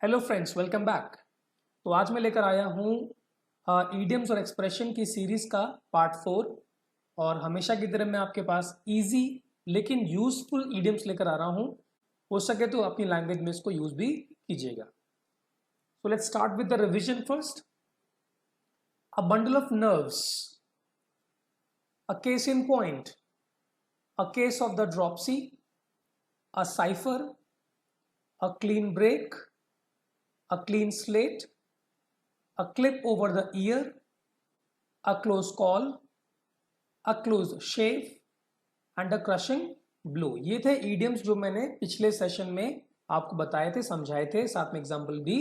Hello friends, welcome back. तो आज मैं लेकर आया हूँ ईडियम्स और एक्सप्रेशन की सीरीज का पार्ट 4। और हमेशा की तरह मैं आपके पास इजी लेकिन यूजफुल ईडियम्स लेकर आ रहा हूँ। हो सके तो अपनी लैंग्वेज में इसको यूज भी कीजिएगा। So let's start with the revision first. A bundle of nerves, a case in point, a case of the dropsy, a cipher, a clean break, a clean slate, a clip over the ear, a close call, a close shave and a crushing blow। ये थे idioms जो मैंने पिछले session में आपको बताए थे, समझाए थे, साथ में एग्जाम्पल भी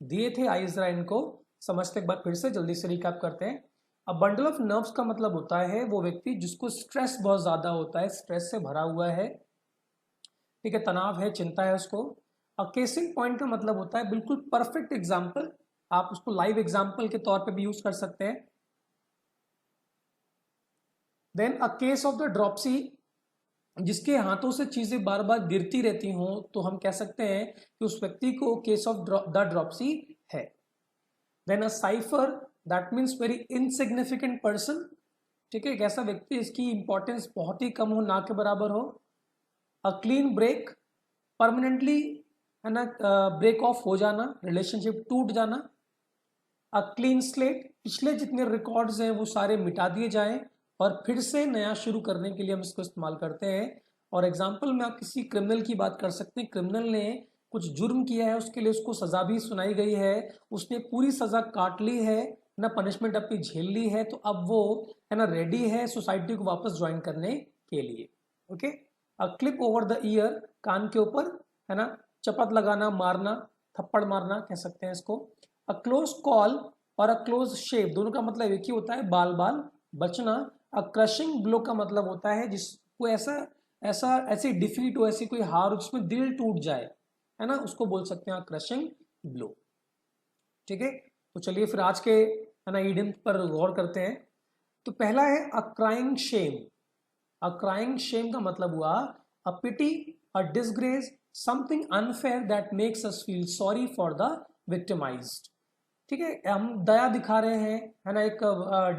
दिए थे। आइए जरा इनको समझते एक बार फिर से जल्दी से रिकैप करते हैं। अब बंडल ऑफ नर्व्स का मतलब होता है वो व्यक्ति जिसको स्ट्रेस बहुत ज्यादा होता है, स्ट्रेस से भरा हुआ है, ठीक है, तनाव है, चिंता है उसको। और केसिंग पॉइंट का मतलब होता है बिल्कुल परफेक्ट एग्जाम्पल, आप उसको लाइव एग्जाम्पल के तौर पे भी यूज कर सकते हैं। Then a case of the dropsy, जिसके हाथों से चीजें बार बार गिरती रहती हों तो हम कह सकते हैं कि उस व्यक्ति को केस ऑफ द ड्रॉपसी है। Then a cipher, that means very insignificant person, ठीक है, एक ऐसा व्यक्ति इसकी इंपॉर्टेंस बहुत ही कम हो, ना के बराबर हो। अ क्लीन ब्रेक, परमानेंटली, है ना, ब्रेक ऑफ हो जाना, रिलेशनशिप टूट जाना। अ क्लीन स्लेट, पिछले जितने रिकॉर्ड्स हैं वो सारे मिटा दिए जाएं और फिर से नया शुरू करने के लिए हम इसको इस्तेमाल करते हैं। और एग्जाम्पल में आप किसी क्रिमिनल की बात कर सकते हैं। क्रिमिनल ने कुछ जुर्म किया है, उसके लिए उसको सजा भी सुनाई गई है, उसने पूरी सजा काट ली है ना, पनिशमेंट अपनी झेल ली है, तो अब वो, है ना, रेडी है सोसाइटी को वापस ज्वाइन करने के लिए। Okay. A clip over the ear, कान के ऊपर, है ना, चपत लगाना, मारना, थप्पड़ मारना कह सकते हैं इसको। अ क्लोज कॉल और अ क्लोज शेव, दोनों का मतलब एक ही होता है, बाल बाल बचना। अ क्रशिंग ब्लो का मतलब होता है जिसको ऐसा ऐसा ऐसी डिफीट हो, ऐसी कोई हार हो जिसमें दिल टूट जाए, है ना, उसको बोल सकते हैं क्रशिंग ब्लो। ठीक है, तो चलिए फिर आज के, है ना, ईडियम पर गौर करते हैं। तो पहला है a crying shame. A crying shame का मतलब हुआ a pity, a disgrace, something unfair that makes us feel sorry for the victimized. ठीक है, हम दया दिखा रहे हैं, है ना। एक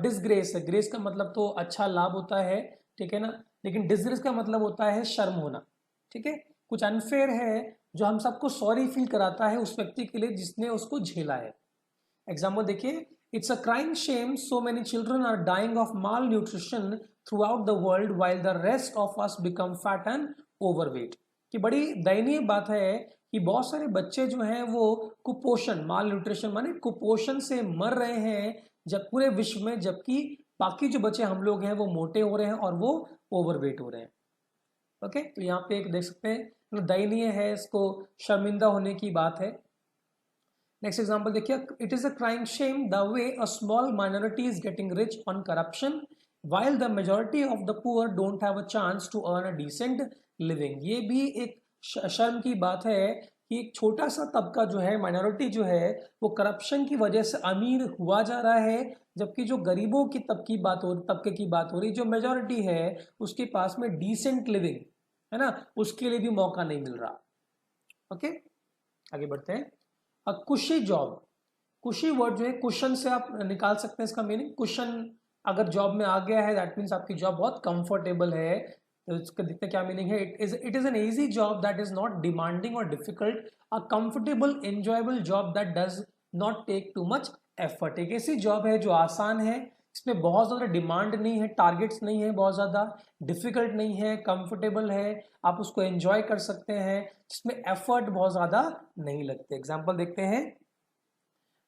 डिसग्रेस है, ग्रेस का मतलब तो अच्छा लाभ होता है, ठीक है ना, लेकिन डिसग्रेस का मतलब होता है शर्म होना। ठीक है, कुछ अनफेयर है जो हम सबको सॉरी फील कराता है उस व्यक्ति के लिए जिसने उसको झेला है। एग्जाम्पल देखिए, it's a crime shame so many children are dying of malnutrition through out the world while the rest of us become fat and overweight. कि बड़ी दयनीय बात है कि बहुत सारे बच्चे जो हैं वो कुपोषण, माल न्यूट्रिशन माने कुपोषण से मर रहे हैं जब पूरे विश्व में, जबकि बाकी जो बच्चे हम लोग हैं वो मोटे हो रहे हैं और वो ओवरवेट हो रहे हैं। ओके, तो यहाँ पे एक देख सकते हैं, दयनीय है, इसको शर्मिंदा होने की बात है। नेक्स्ट एग्जाम्पल देखिए, it is a crime shame the way a small minority is getting rich on corruption while the majority of the poor don't have a chance to earn a decent living। ये भी एक शर्म की बात है कि एक छोटा सा तबका जो है, माइनॉरिटी जो है, वो करप्शन की वजह से अमीर हुआ जा रहा है, जबकि जो गरीबों की तबके की बात हो रही, जो मेजोरिटी है उसके पास में डिसेंट लिविंग, है ना, उसके लिए भी मौका नहीं मिल रहा। ओके, आगे बढ़ते हैं। अ कुशी जॉब, कुशी वर्ड जो है, कुशन से आप निकाल सकते हैं इसका मीनिंग। कुशन अगर जॉब में आ गया है दैट मीन्स आपकी जॉब बहुत कंफर्टेबल है। तो इसका देखते हैं क्या मीनिंग है। It is an easy job that is not demanding और difficult, a comfortable enjoyable job that does not take too much effort. एक ऐसी जॉब है जो आसान है, इसमें बहुत ज़्यादा डिमांड नहीं है, टारगेट्स नहीं है बहुत ज़्यादा, डिफिकल्ट नहीं है, कंफर्टेबल है, आप उसको एंजॉय कर सकते हैं, जिसमें एफर्ट बहुत ज़्यादा नहीं लगते। एग्जाम्पल देखते हैं।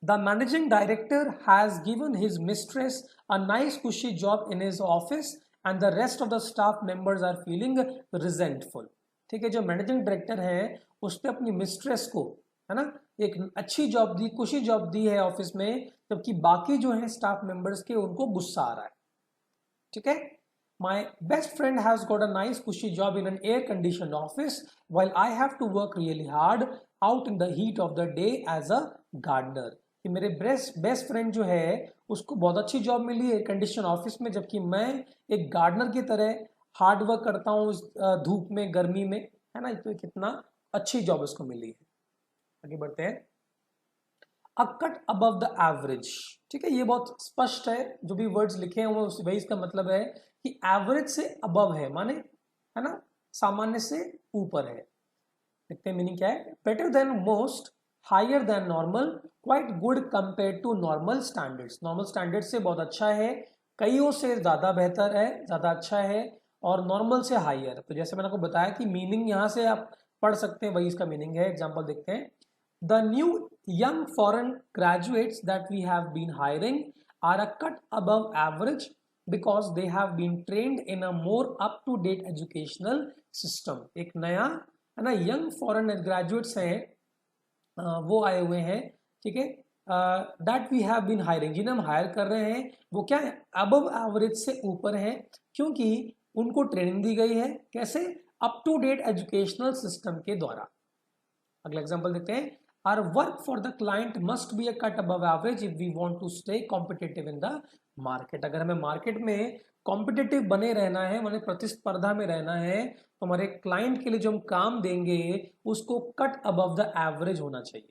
The managing director has given his mistress a nice cushy job in his office and the rest of the staff members are feeling resentful। ठीक है, जो मैनेजिंग डायरेक्टर है उसने अपनी मिस्ट्रेस को, है ना, एक अच्छी जॉब दी, कुशी जॉब दी है ऑफिस में, जबकि बाकी जो है स्टाफ मेंबर्स के उनको गुस्सा आ रहा है। ठीक है, my best friend has got a nice cushy job in an air conditioned office while I have to work really hard out in the heat of the day as a gardener। कि मेरे best friend जो है उसको बहुत अच्छी job मिली है air condition office में, जबकि मैं एक गार्डनर की तरह हार्ड वर्क करता हूँ धूप में, गर्मी में, है ना। तो कितना अच्छी जॉब उसको मिली है। आगे बढ़ते हैं। अ कट अबव द एवरेज। ठीक है, ये बहुत स्पष्ट है, जो भी वर्ड्स लिखे हैं वो वही इसका मतलब है कि एवरेज से अबव है, माने है ना, सामान्य से ऊपर है। देखते हैं मीनिंग क्या है। Better than most, higher than normal, quite good compare to normal standards. Normal standard से बहुत अच्छा है, कईयों से ज़्यादा बेहतर है, ज़्यादा अच्छा है, और नॉर्मल से हायर। तो जैसे मैंने आपको बताया कि मीनिंग यहाँ से आप पढ़ सकते हैं, वही इसका मीनिंग है। एग्जाम्पल देखते हैं। The new young foreign graduates that we have been hiring are a cut above average because they have been trained in a more up to date educational system। एक नया है ना यंग फॉरेन ग्रेजुएट्स हैं, वो आए हुए हैं, ठीक है, that we have been hiring, जिन्हें हम हायर कर रहे हैं वो क्या है, अबव एवरेज से ऊपर है, क्योंकि उनको ट्रेनिंग दी गई है, कैसे, up to date educational system के द्वारा। अगला एग्जांपल देखते हैं। Our work for the client must be a cut above average if we want to stay competitive in the market. अगर हमें मार्केट में कॉम्पिटिटिव बने रहना है, माने प्रतिस्पर्धा में रहना है, तो हमारे क्लाइंट के लिए जो हम काम देंगे उसको कट अबव द एवरेज होना चाहिए।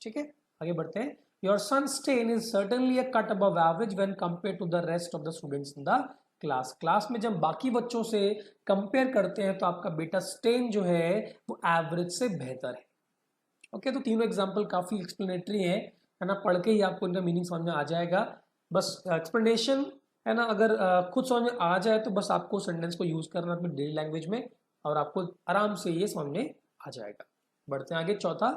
ठीक है, आगे बढ़ते हैं। Your son Stan is certainly a cut above average when compare to the rest of the students in the class. Class में जब बाकी बच्चों से कंपेयर करते हैं तो आपका बेटा स्टेन जो है वो एवरेज से बेहतर है। ओके, तो तीनों एग्जाम्पल काफी एक्सप्लेनेटरी है ना, पढ़ के ही आपको इनका मीनिंग समझ में आ जाएगा। बस एक्सप्लेनेशन है ना, अगर खुद समझ में आ जाए तो बस आपको सेंटेंस को यूज करना अपनी डेली लैंग्वेज में, और आपको आराम से ये समझ में आ जाएगा। बढ़ते हैं आगे। चौथा,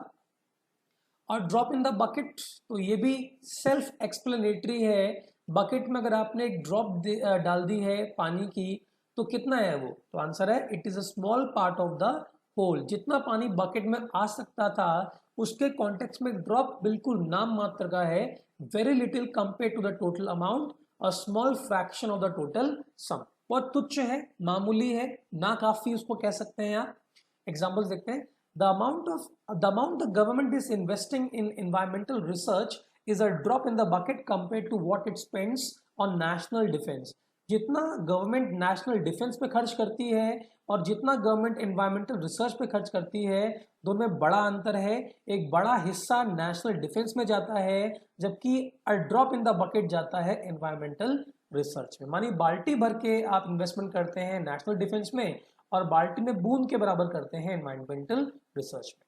और ड्रॉप इन द बकेट। तो ये भी सेल्फ एक्सप्लेनेटरी है। बकेट में अगर आपने एक ड्रॉप डाल दी है पानी की, तो कितना है वो, तो आंसर है it is a small part of the whole. जितना पानी बकेट में आ सकता था उसके कॉन्टेक्स्ट में ड्रॉप बिल्कुल नाम मात्र का है, very little compare to the total amount, a small fraction of the total sum. बहुत तुच्छ है, मामूली है, ना काफी उसको कह सकते हैं आप। एग्जाम्पल्स देखते हैं। The amount the government is investing in environmental research is a drop in the bucket compared to what it spends on national defense। जितना गवर्नमेंट नेशनल डिफेंस पे खर्च करती है और जितना गवर्नमेंट एनवायरमेंटल रिसर्च पे खर्च करती है, दोनों में बड़ा अंतर है। एक बड़ा हिस्सा नेशनल डिफेंस में जाता है, जबकि अ ड्रॉप इन द बकेट जाता है एनवायरमेंटल रिसर्च में। मानी बाल्टी भर के आप इन्वेस्टमेंट करते हैं नेशनल डिफेंस में, और बाल्टी में बूंद के बराबर करते हैं एनवायरमेंटल रिसर्च में।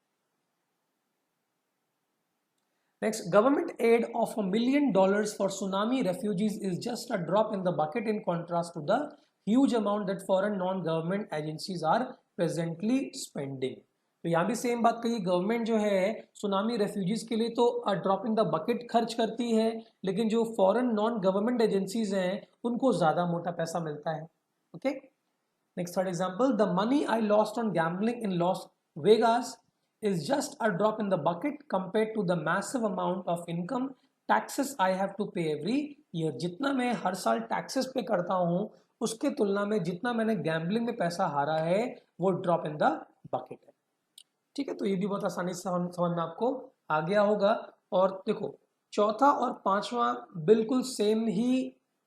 Next, government aid of $1 million for tsunami refugees is just a drop in the bucket in contrast to the huge amount that foreign non government agencies are presently spending. तो यहाँ भी same बात कही, government जो है tsunami refugees के लिए तो ड्रॉप इन द बकेट खर्च करती है, लेकिन जो फॉरेन नॉन गवर्नमेंट एजेंसीज हैं उनको ज्यादा मोटा पैसा मिलता है। Okay, next third example, the money I lost on gambling in Las Vegas is just a drop in the bucket compared to the massive amount of income taxes I have to pay every year। जितना मैं हर साल taxes पे करता हूँ उसके तुलना में जितना मैंने गैम्बलिंग में पैसा हारा है वो ड्रॉप इन द बकेट है। ठीक है, तो ये भी बहुत आसानी से समझ में आपको आ गया होगा। और देखो, चौथा और पांचवा बिल्कुल सेम ही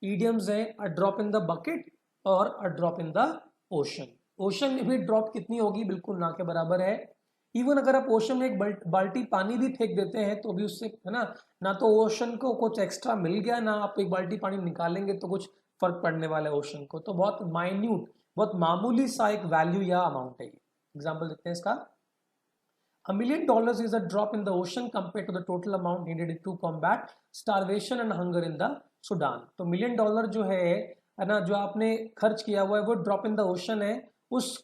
ईडियम्स हैं, a drop in the bucket और a drop in the ocean. Ocean में भी ड्रॉप कितनी होगी, बिल्कुल ना के बराबर है। इवन अगर आप ओशन में एक बाल्टी पानी भी फेंक देते हैं तो भी उससे है ना, ना तो ओशन को कुछ एक्स्ट्रा मिल गया, ना आप एक बाल्टी पानी निकालेंगे तो कुछ फर्क पड़ने वाला है ओशन को। तो बहुत माइन्यूट, बहुत मामूली सा एक वैल्यू या अमाउंट है। एग्जाम्पल देखते हैं इसका। $1 million is a drop in the ocean compared to the total amount needed to combat starvation and hunger in the Sudan। तो $1 million जो है ना, जो आपने खर्च किया हुआ है वो ड्रॉप इन द ओशन है, उस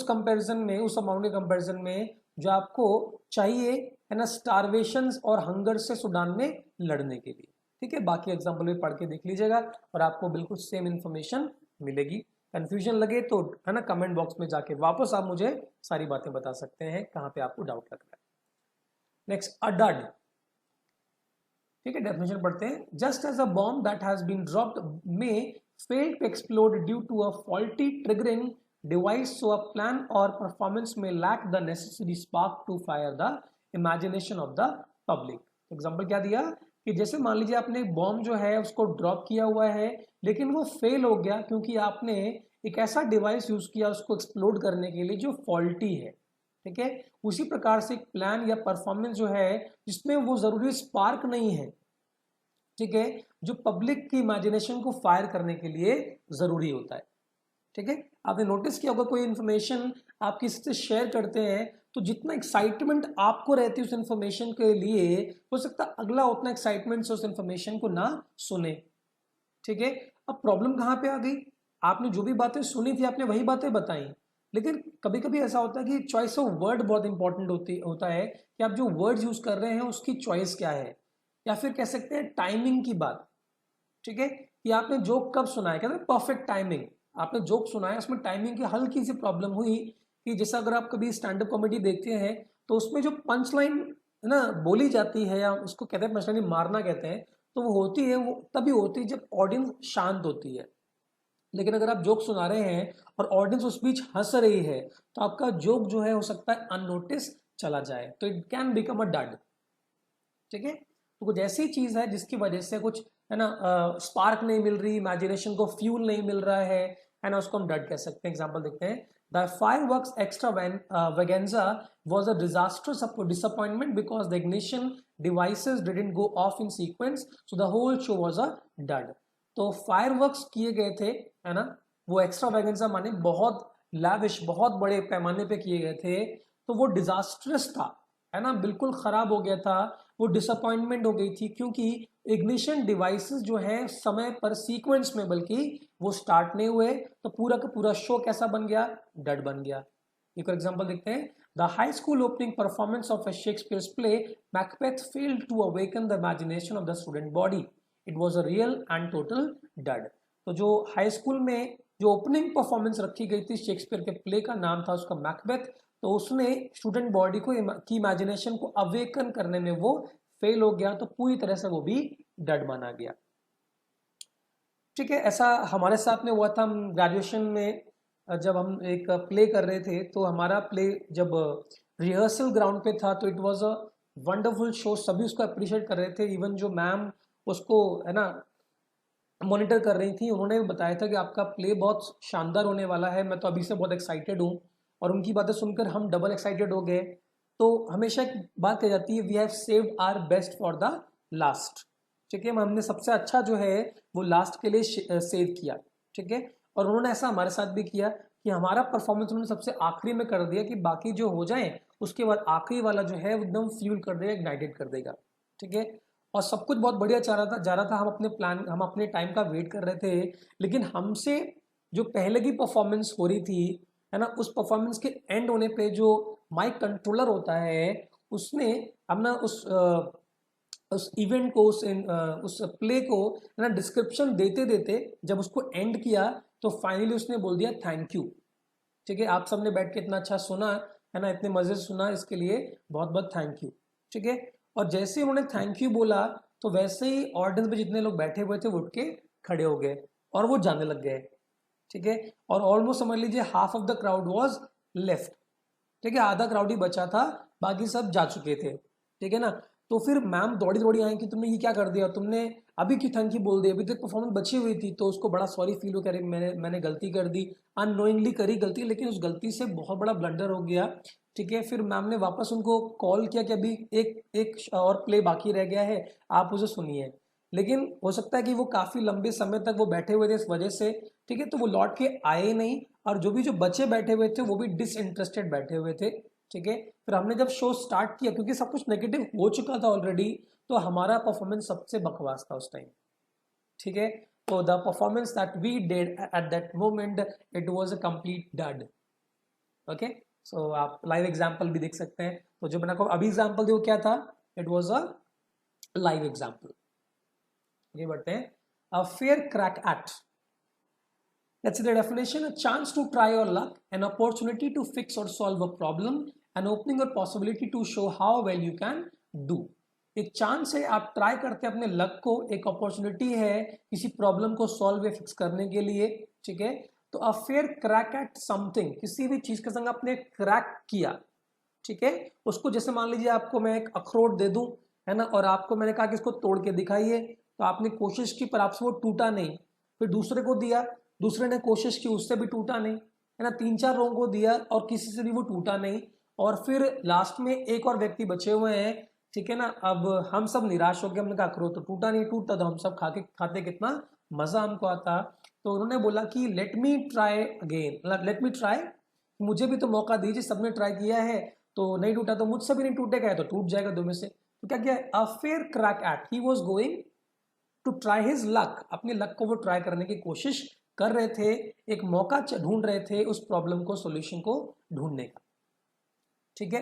कंपैरिजन में, उस अमाउंट के कंपैरिजन में जो आपको चाहिए है ना स्टारवेशन और हंगर से सूडान में लड़ने के लिए। ठीक है, बाकी एग्जाम्पल भी पढ़ के देख लीजिएगा और आपको बिल्कुल सेम इंफॉर्मेशन मिलेगी। कंफ्यूजन लगे तो है ना कमेंट बॉक्स में जाके वापस आप मुझे सारी बातें बता सकते हैं कहां पे आपको डाउट लग रहा है। नेक्स्ट, अडड। ठीक है, डेफिनेशन पढ़ते हैं। Just as a bomb that has been dropped may fail to explode due to a faulty triggering device, so a plan or performance may lack the necessary spark to fire the imagination of the public. Example क्या दिया कि जैसे मान लीजिए आपने एक bomb जो है उसको ड्रॉप किया हुआ है, लेकिन वो फेल हो गया क्योंकि आपने एक ऐसा डिवाइस यूज किया उसको एक्सप्लोड करने के लिए जो फॉल्टी है। ठीक है। उसी प्रकार से एक प्लान या परफॉर्मेंस जो है जिसमें वो जरूरी स्पार्क नहीं है, ठीक है, जो पब्लिक की इमेजिनेशन को फायर करने के लिए जरूरी होता है। ठीक है, आपने नोटिस किया होगा कोई इन्फॉर्मेशन आप किसी से शेयर करते हैं तो जितना एक्साइटमेंट आपको रहती है उस इन्फॉर्मेशन के लिए, हो सकता है अगला उतना एक्साइटमेंट से उस इन्फॉर्मेशन को ना सुने। ठीक है, अब प्रॉब्लम कहाँ पे आ गई, आपने जो भी बातें सुनी थी आपने वही बातें बताई, लेकिन कभी कभी ऐसा होता है कि चॉइस ऑफ वर्ड बहुत इंपॉर्टेंट होता है कि आप जो वर्ड्स यूज कर रहे हैं उसकी चॉइस क्या है, या फिर कह सकते हैं टाइमिंग की बात। ठीक है, कि आपने जोक कब सुना है, कहते हैं परफेक्ट टाइमिंग, आपने जोक सुना है उसमें टाइमिंग की हल्की सी प्रॉब्लम हुई, कि जैसा अगर आप कभी स्टैंड अप कॉमेडी देखते हैं तो उसमें जो पंच लाइन है ना बोली जाती है, या उसको कहते हैं पंच लाइन मारना कहते हैं, तो वो होती है, वो तभी होती है जब ऑडियंस शांत होती है। लेकिन अगर आप जोक सुना रहे हैं और ऑडियंस उस बीच हंस रही है तो आपका जोक जो है हो सकता है अननोटिस चला जाए, तो इट कैन बिकम अ डड। ठीक है, तो कुछ ऐसी चीज है जिसकी वजह से कुछ है ना स्पार्क नहीं मिल रही, इमेजिनेशन को फ्यूल नहीं मिल रहा है ना, उसको हम डड कह सकते हैं। एग्जांपल देखते हैं, the fireworks extravaganza was a disastrous disappointment because the ignition devices didn't go off in sequence, so the whole show was a dud। तो फायरवर्क्स किए गए थे, है ना, वो एक्स्ट्रावेगेंजा माने बहुत लैविश, बहुत बड़े पैमाने पे किए गए थे, तो वो डिजास्ट्रस था, है ना, बिल्कुल खराब हो गया था, वो डिसअपॉइंटमेंट हो गई थी, क्योंकि इग्निशन डिवाइसेस जो है समय पर सीक्वेंस में बल्कि वो स्टार्ट नहीं हुए, तो पूरा का पूरा शो कैसा बन गया, डड बन गया। एक और एग्जांपल देखते हैं, the high school opening performance of a Shakespeare's play Macbeth failed to awaken the imagination of the student body, it was a real and total dud. तो जो हाई स्कूल में जो ओपनिंग परफॉर्मेंस रखी गई थी Shakespeare के play का नाम था उसका मैकबेथ, तो उसने स्टूडेंट बॉडी को की इमेजिनेशन को अवेकन करने में वो फेल हो गया, तो पूरी तरह से वो भी डड माना गया। ठीक है, ऐसा हमारे साथ में हुआ था, हम ग्रेजुएशन में जब हम एक प्ले कर रहे थे, तो हमारा प्ले जब रिहर्सल ग्राउंड पे था तो it was a wonderful show, सभी उसको अप्रिशिएट कर रहे थे, इवन जो मैम उसको है ना मॉनिटर कर रही थी उन्होंने भी बताया था कि आपका प्ले बहुत शानदार होने वाला है, मैं तो अभी से बहुत एक्साइटेड हूँ, और उनकी बातें सुनकर हम डबल एक्साइटेड हो गए। तो हमेशा एक बात कही जाती है, we have saved our best for the last. ठीक है, हमने सबसे अच्छा जो है वो लास्ट के लिए सेव किया। ठीक है, और उन्होंने ऐसा हमारे साथ भी किया कि हमारा परफॉर्मेंस उन्होंने सबसे आखिरी में कर दिया, कि बाकी जो हो जाए उसके बाद आखिरी वाला जो है एकदम फ्यूल कर देगा, इग्नाइटेड कर देगा। ठीक है, और सब कुछ बहुत बढ़िया जा रहा था, हम अपने टाइम का वेट कर रहे थे, लेकिन हमसे जो पहले की परफॉर्मेंस हो रही थी, है ना, उस परफॉर्मेंस के एंड होने पे जो माइक कंट्रोलर होता है उसने अपना उस इवेंट को उस प्ले को है ना डिस्क्रिप्शन देते देते जब उसको एंड किया तो फाइनली उसने बोल दिया थैंक यू। ठीक है, आप सबने बैठ के इतना अच्छा सुना, है ना, इतने मजे से सुना, इसके लिए बहुत बहुत थैंक यू। ठीक है, और जैसे ही उन्होंने थैंक यू बोला तो वैसे ही ऑडियंस में जितने लोग बैठे हुए थे वो उठ के खड़े हो गए और वो जाने लग गए। ठीक है, और ऑलमोस्ट समझ लीजिए half of the crowd was left. ठीक है, आधा क्राउड ही बचा था, बाकी सब जा चुके थे। ठीक है ना, तो फिर मैम दौड़ी दौड़ी आई कि तुमने ये क्या कर दिया, तुमने अभी क्यों थैंक यू बोल दिया, अभी तक परफॉर्मेंस बची हुई थी। तो उसको बड़ा सॉरी फील हो, कह रही मैंने गलती कर दी, अननोइंगली करी गलती, लेकिन उस गलती से बहुत बड़ा ब्लंडर हो गया। ठीक है, फिर मैम ने वापस उनको कॉल किया कि अभी एक एक और प्ले बाकी रह गया है, आप उसे सुनिए। लेकिन हो सकता है कि वो काफी लंबे समय तक वो बैठे हुए थे इस वजह से, ठीक है, तो वो लौट के आए नहीं, और जो बच्चे बैठे हुए थे वो भी डिसइंटरेस्टेड बैठे हुए थे। ठीक है, फिर हमने जब शो स्टार्ट किया क्योंकि सब कुछ नेगेटिव हो चुका था ऑलरेडी, तो हमारा परफॉर्मेंस सबसे बकवास था उस टाइम। ठीक है, तो the performance that we did at that moment it was a complete dud. Okay, so आप लाइव एग्जांपल भी देख सकते हैं, तो जो मैंने आपको अभी एग्जांपल दिया वो क्या था, it was a live example. ये बढ़ते हैं, अ fair crack act. Let's see the definition: a chance to try your luck, an opportunity to fix or solve a problem, an opening or possibility to show how well you can do। एक chance है, आप try करते हैं अपने luck को, एक opportunity है किसी प्रॉब्लम को सॉल्व या फिक्स करने के लिए। ठीक है, तो a fair crack at something, किसी भी चीज के संग आपने क्रैक किया। ठीक है, उसको जैसे मान लीजिए आपको मैं एक अखरोट दे दूं, है ना, और आपको मैंने कहा कि इसको तोड़ के दिखाइए, तो आपने कोशिश की पर आपसे वो टूटा नहीं, फिर दूसरे को दिया, दूसरे ने कोशिश की उससे भी टूटा नहीं, है ना, तीन चार लोगों को दिया और किसी से भी वो टूटा नहीं, और फिर लास्ट में एक और व्यक्ति बचे हुए हैं, ठीक है ना। अब हम सब निराश हो गए, हमने कहा करो तो टूटा नहीं, टूटता तो हम सब खाते कितना मजा हमको आता। तो उन्होंने बोला कि let me try again, let me try, मुझे भी तो मौका दीजिए, सबने ट्राई किया है तो नहीं टूटा, तो मुझसे भी नहीं टूटेगा, तो टूट जाएगा दो में से। तो क्या किया, a fair crack at, he was going to try his luck, अपने लक को वो ट्राई करने की कोशिश कर रहे थे, एक मौका ढूंढ रहे थे उस प्रॉब्लम को, सॉल्यूशन को ढूंढने का। ठीक है,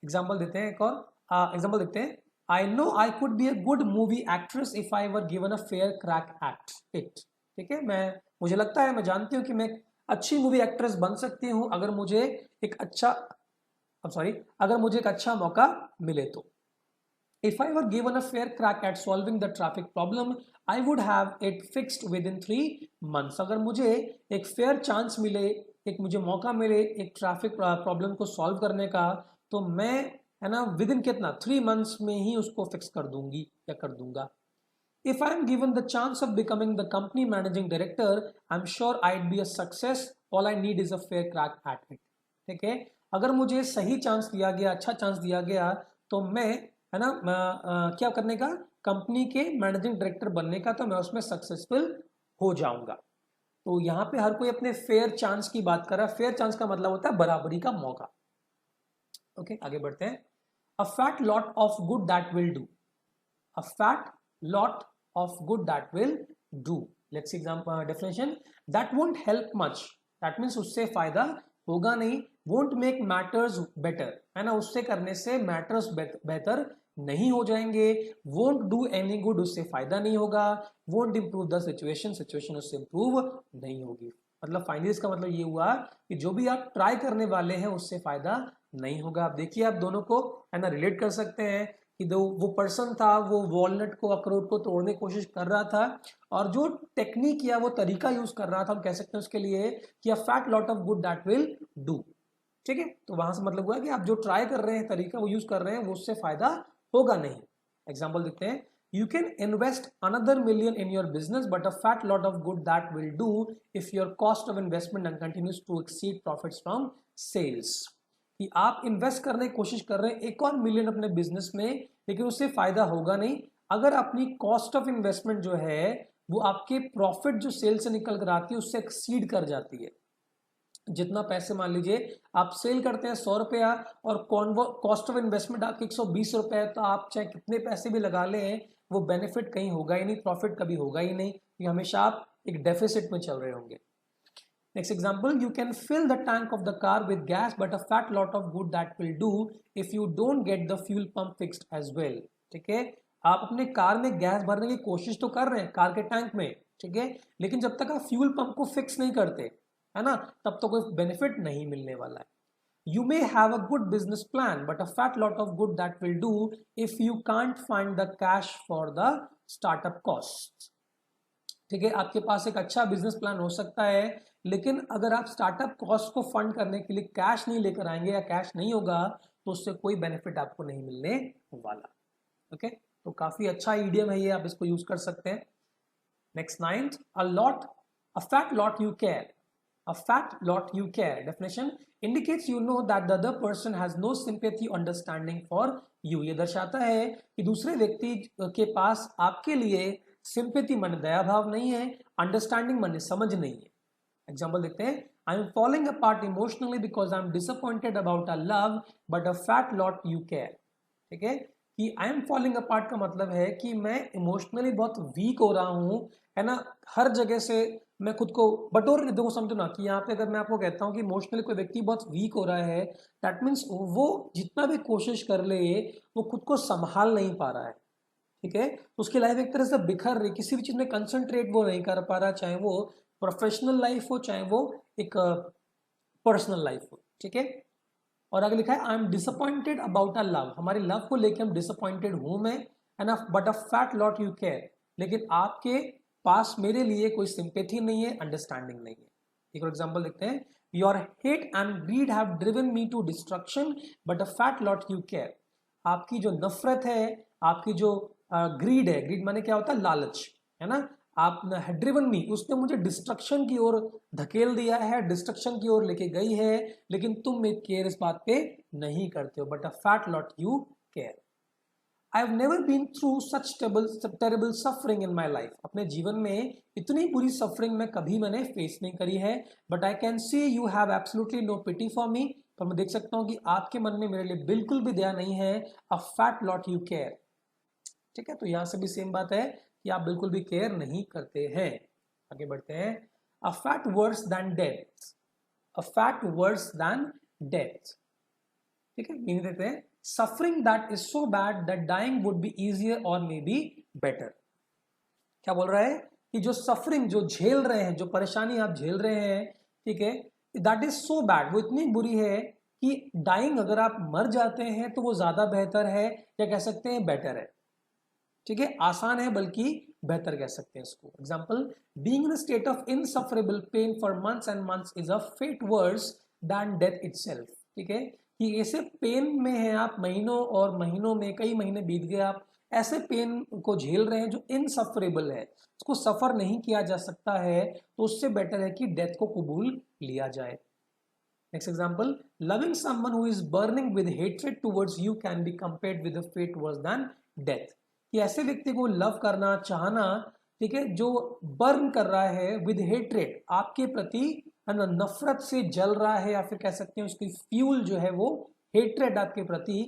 एग्जांपल देते हैं एक और, एग्जांपल देखते हैं। I know I could be a good movie actress if I were given a fair crack at it. ठीक है, मुझे लगता है, मैं जानती हूँ कि मैं अच्छी मूवी एक्ट्रेस बन सकती हूँ अगर मुझे एक अच्छा, अगर मुझे एक अच्छा मौका मिले तो। If I were given a fair crack at solving the traffic problem, I would have it fixed within 3 months. अगर मुझे एक फेयर चांस मिले, एक मुझे मौका मिले एक ट्रैफिक प्रॉब्लम को सॉल्व करने का, तो मैं, है ना, विद इन कितना 3 मंथ्स में ही उसको फिक्स कर दूंगी या कर दूंगा। If I am given the chance of becoming the company managing director, I'm sure I'd be a success. All I need is a fair crack at it. ठीक है, अगर मुझे सही चांस दिया गया, अच्छा चांस दिया गया, तो मैं, है ना, क्या करने का, कंपनी के मैनेजिंग डायरेक्टर बनने का, तो मैं उसमें सक्सेसफुल हो जाऊंगा। तो यहाँ पे हर कोई अपने फेयर चांस की बात कर रहा है। फेयर चांस का मतलब होता है बराबरी का मौका। ओके, आगे बढ़ते हैं। A fat lot of good that will do, a fat lot of good that will do. Let's see example definition. That won't help much, that means उससे फायदा होगा नहीं। won't make matters better, है ना, उससे करने से matters बेहतर नहीं हो जाएंगे। won't do any good, उससे फायदा नहीं होगा। won't improve the situation, situation उससे improve नहीं होगी। मतलब फाइनली इसका मतलब ये हुआ कि जो भी आप ट्राई करने वाले हैं उससे फायदा नहीं होगा। आप देखिए, आप दोनों को, है ना, रिलेट कर सकते हैं कि वो पर्सन था, वो वॉलनट को, अखरोट को तोड़ने की कोशिश कर रहा था, और जो टेक्निक या वो तरीका यूज कर रहा था, हम कह सकते हैं उसके लिए कि अ fat lot of good that will do. ठीक है, तो वहां से मतलब हुआ कि आप जो ट्राई कर रहे हैं, तरीका वो यूज कर रहे हैं, वो उससे फायदा होगा नहीं। एग्जाम्पल देखते हैं। You can invest another million in your business, but a fat lot of good that will do if your cost of investment continues to exceed profits from sales. कि आप इन्वेस्ट करने की कोशिश कर रहे हैं एक और मिलियन अपने बिजनेस में, लेकिन उससे फायदा होगा नहीं अगर अपनी कॉस्ट ऑफ इन्वेस्टमेंट जो है वो आपके प्रॉफिट जो सेल से निकल कर आती है उससे एक्सीड कर जाती है। जितना पैसे, मान लीजिए आप सेल करते हैं 100 रुपया और कॉस्ट ऑफ इन्वेस्टमेंट आपकी 120 रुपये है, तो आप चाहे कितने पैसे भी लगा लें, वो बेनिफिट कहीं होगा ही नहीं, प्रॉफिट कभी होगा ही नहीं, ये हमेशा आप एक डेफिसिट में चल रहे होंगे। Next example, you can fill the tank of the car with gas, but a fat lot of good that will do if you don't get the fuel pump fixed as well. ठीक है, आप अपने car में gas भरने की कोशिश तो कर रहे हैं कार के टैंक में, ठीक है, लेकिन जब तक आप फ्यूल पंप को फिक्स नहीं करते, है ना, तब तो कोई बेनिफिट नहीं मिलने वाला है। You may have a good business plan, but a fat lot of good that will do if you can't find the cash for the startup costs. ठीक है, आपके पास एक अच्छा बिजनेस प्लान हो सकता है, लेकिन अगर आप स्टार्टअप कॉस्ट को फंड करने के लिए कैश नहीं लेकर आएंगे या कैश नहीं होगा, तो उससे कोई बेनिफिट आपको नहीं मिलने वाला। ओके, तो काफी अच्छा ईडियम है ये, आप इसको यूज कर सकते हैं। Next 9th, a fat lot you care. A fat lot you care definition indicates you know that the other person has no sympathy understanding for you. ये दर्शाता है कि दूसरे व्यक्ति के पास आपके लिए सिंपैथी मन दया भाव नहीं है, अंडरस्टैंडिंग मन समझ नहीं है। एग्जाम्पल देखते हैं। I am following apart emotionally because I am disappointed about a love but a fat lot you care. ठीक है, कि आई एम फॉलोइंग अपार्ट का मतलब है कि मैं इमोशनली बहुत वीक हो रहा हूं, है ना, हर जगह से मैं खुद को बटोर नहीं दूंगा। समझो ना कि यहाँ पे अगर मैं आपको कहता हूँ कि इमोशनली कोई व्यक्ति बहुत वीक हो रहा है, दैट मीन्स वो जितना भी कोशिश कर ले वो खुद को संभाल नहीं पा रहा है। ठीक है, उसकी लाइफ एक तरह से बिखर रही, किसी भी चीज में कंसंट्रेट वो नहीं कर पा रहा, चाहे वो प्रोफेशनल लाइफ हो चाहे वो एक पर्सनल लाइफ हो। ठीक है, और आगे लिखा है I am disappointed about a love, हमारी लव को लेकर हम डिसअपॉइंटेड हूं मैं, and but a fat lot you care, लेकिन आपके पास मेरे लिए कोई सिंपैथी नहीं है, अंडरस्टैंडिंग नहीं है। एक और एग्जांपल देखते हैं। Your hate and greed have driven me to destruction but a fat lot you care, आपकी जो नफरत है, आपकी जो ग्रीड है, ग्रीड माने क्या होता है, लालच, है ना, आप ड्रिवन मी, उसने मुझे डिस्ट्रक्शन की ओर धकेल दिया है, डिस्ट्रक्शन की ओर लेके गई है, लेकिन तुम में केयर इस बात पे नहीं करते हो, but a fat lot you care. I have never been through such terrible suffering in my life. अपने जीवन में इतनी बुरी सफरिंग में कभी मैंने फेस नहीं करी है। But I can see you have absolutely no pity for me. पर मैं देख सकता हूं कि आपके मन में मेरे लिए बिल्कुल भी दया नहीं है। अ फैट लॉट यू केयर। ठीक है, तो यहां से भी सेम बात है कि आप बिल्कुल भी केयर नहीं करते हैं। आगे बढ़ते हैं। A fate worse than death. A fate worse than death. ठीक है, मीनिंग देते हैं suffering that is so bad that dying would be easier or may be better. क्या बोल रहा है कि जो सफरिंग जो झेल रहे हैं, जो परेशानी आप झेल रहे हैं, ठीक है, दैट इज सो बैड, वो इतनी बुरी है कि डाइंग, अगर आप मर जाते हैं तो वो ज्यादा बेहतर है, या कह सकते हैं बेटर है। ठीक है, आसान है बल्कि बेहतर कह सकते हैं इसको। Example, being in a state of insufferable pain for months and months is a fate worse than death itself. ठीक है, कि ऐसे पेन में है आप महीनों और महीनों में, कई महीने बीत गए, आप ऐसे पेन को झेल रहे हैं जो इनसफरेबल है, उसको सफर नहीं किया जा सकता है, तो उससे बेटर है कि डेथ को कबूल लिया जाए। Next example, loving someone who is burning with hatred towards you can be compared with a fate worse than death. कि ऐसे व्यक्ति को लव करना, चाहना, ठीक है, जो बर्न कर रहा है विद हेट्रेड, आपके प्रति है ना, नफरत से जल रहा है, या फिर कह सकते हैं उसकी फ्यूल जो है वो हेट्रेड आपके प्रति।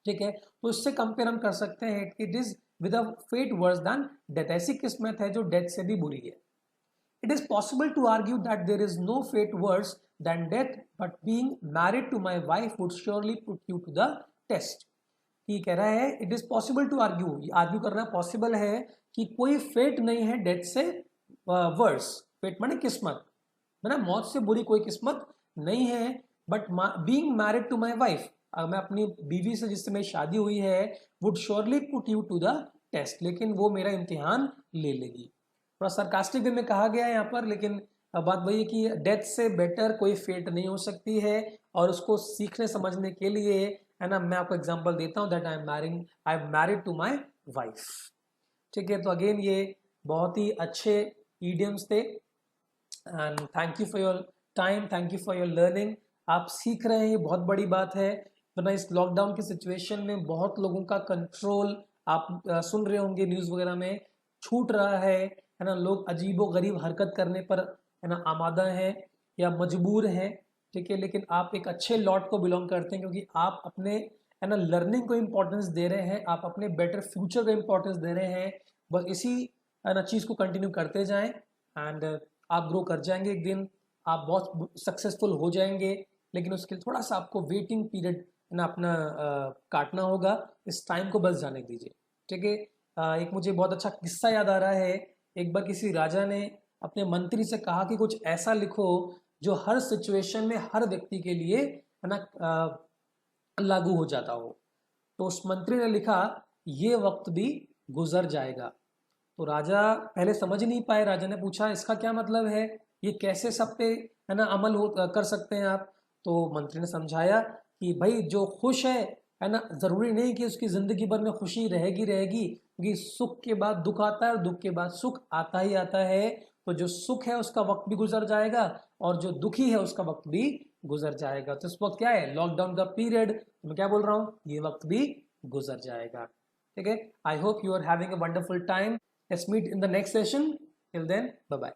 ठीक है, तो इससे कंपेयर हम कर सकते हैं, it is with a fate worse than death. ऐसी किस्मत है जो डेथ से भी बुरी है। It is possible to argue that there is no fate worse than death, but being married to my wife would surely put you to the test. ये कह रहा है it is possible to argue करना possible है कि कोई fate नहीं है डेथ से वर्स। फेट माने किस्मत, है ना, मौत से बुरी कोई किस्मत नहीं है। But being married to my wife, मैं अपनी बीवी से जिससे मेरी शादी हुई है, would surely put you to the test, लेकिन वो मेरा इम्तिहान ले लेगी। थोड़ा सरकास्टिक वे में कहा गया है यहाँ पर, लेकिन बात वही है कि डेथ से बेटर कोई फेट नहीं हो सकती है। और उसको सीखने समझने के लिए, है ना, मैं आपको एग्जांपल देता हूँ that I am married to my wife. ठीक है, तो अगेन ये बहुत ही अच्छे ईडियम्स थे, and thank you for your time, thank you for your learning. आप सीख रहे हैं, ये बहुत बड़ी बात है। वरना इस लॉकडाउन की सिचुएशन में बहुत लोगों का कंट्रोल, आप सुन रहे होंगे न्यूज़ वगैरह में, छूट रहा है ना। लोग अजीबो गरीब हरकत करने पर, है ना, आमादा हैं या मजबूर हैं। ठीक है, लेकिन आप एक अच्छे लॉट को बिलोंग करते हैं, क्योंकि आप अपने, है ना, लर्निंग को इम्पोर्टेंस दे रहे हैं, आप अपने बेटर फ्यूचर को इम्पोर्टेंस दे रहे हैं। बस इसी, है ना, चीज़ को कंटिन्यू करते जाएं, एंड आप ग्रो कर जाएंगे एक दिन, आप बहुत सक्सेसफुल हो जाएंगे। लेकिन उसके लिए थोड़ा सा आपको वेटिंग पीरियड, है ना, अपना काटना होगा। इस टाइम को बस जाने दीजिए। ठीक है, एक मुझे बहुत अच्छा किस्सा याद आ रहा है। एक बार किसी राजा ने अपने मंत्री से कहा कि कुछ ऐसा लिखो जो हर सिचुएशन में हर व्यक्ति के लिए, है ना, लागू हो जाता हो। तो उस मंत्री ने लिखा, ये वक्त भी गुजर जाएगा। तो राजा पहले समझ नहीं पाए। राजा ने पूछा, इसका क्या मतलब है, ये कैसे सब पे, है ना, अमल कर सकते हैं आप। तो मंत्री ने समझाया कि भाई जो खुश है ना, जरूरी नहीं कि उसकी जिंदगी भर में खुशी रहेगी रहेगी, क्योंकि सुख के बाद दुख आता है और दुख के बाद सुख आता ही आता है। तो जो सुख है उसका वक्त भी गुजर जाएगा, और जो दुखी है उसका वक्त भी गुजर जाएगा। तो इस वक्त क्या है, लॉकडाउन का पीरियड, मैं क्या बोल रहा हूँ, ये वक्त भी गुजर जाएगा। ठीक है, I hope you are having a wonderful time. Let's meet in the next session. Till then, bye bye.